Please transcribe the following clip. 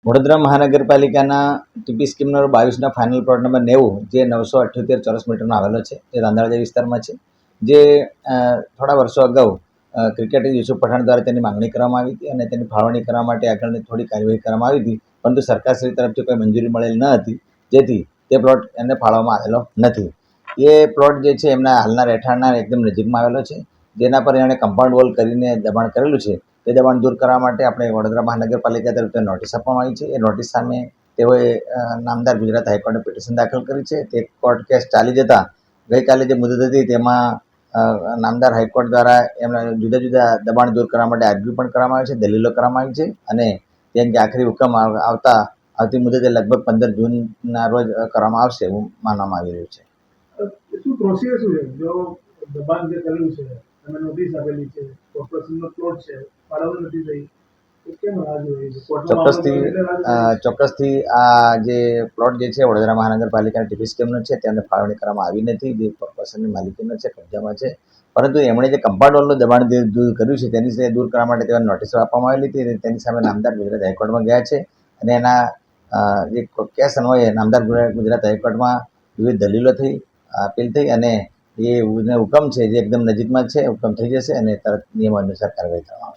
વડોદરા મહાનગરપાલિકાના TP સ્કીમનો 22ના final plot number 90 જે 978 ચોરસ મીટરનો આવેલો છે, તે રાંદરજા વિસ્તારમાં છે. જે થોડા વર્ષો અગાઉ ક્રિકેટર યુસુફ પઠાણ દ્વારા તેની માંગણી કરવામાં આવી હતી અને તેની ફાળવણી કરવા માટે આગળની થોડી કાર્યવાહી કરવામાં આવી હતી, પરંતુ સરકારશ્રી તરફથી કોઈ મંજૂરી મળેલ ન હતી, જેથી તે પ્લોટ એને ફાળવવામાં આવેલો નથી. એ પ્લોટ જે છે એમના હાલના રહેઠાણના એકદમ નજીકમાં આવેલો છે, જેના પર એણે કમ્પાઉન્ડ વોલ કરીને દબાણ કરેલું છે. તે દબાણ દૂર કરવા માટે આપણે વડોદરા મહાનગરપાલિકા તરફથી નોટિસ આપવામાં આવી છે. એ નોટિસ સામે તેઓએ નામદાર ગુજરાત હાઈકોર્ટને પિટિશન દાખલ કરી છે. તે કોર્ટ કેસ ચાલી જતાં ગઈકાલે જે મુદત હતી તેમાં નામદાર હાઈકોર્ટ દ્વારા એમના જુદા જુદા દબાણ દૂર કરવા માટે આર્ગ્યુ પણ કરવામાં આવે છે, દલીલો કરવામાં આવી છે અને તે અંગે આખરી હુકમ આવતી મુદતે લગભગ 15 જૂનના રોજ કરવામાં આવશે એવું માનવામાં આવી રહ્યું છે. શું પ્રોસિજર શું છે? જો દબાણ જે કર્યું છે અને નોટિસ આપેલી છે, કોર્પોરેશનનો પ્લોટ છે, ફાળવણી નથી થઈ, તો કેમ રાહ જોઈ છે? ચોક્કસથી આ જે પ્લોટ જે છે વડોદરા મહાનગરપાલિકાના ટીપી સ્કીમનો છે, તેને ફાળવણી કરવામાં આવી નથી, જે કોર્પોરેશનની માલિકીનો છે, કબજામાં છે. પરંતુ એમણે જે કમ્પાઉન્ડ વોલનું દબાણ દૂર કર્યું છે તેની દૂર કરવા માટે તેઓને નોટિસો આપવામાં આવેલી હતી. તેની સામે નામદાર ગુજરાત હાઈકોર્ટમાં ગયા છે અને એના જે કેસ અન્વયે નામદાર ગુજરાત હાઈકોર્ટમાં વિવિધ દલીલો થઈ, અપીલ થઈ અને એ હુકમ છે જે એકદમ નજીકમાં છે, હુકમ થઈ જશે અને તરત નિયમ અનુસાર કાર્યવાહી કરવામાં આવશે.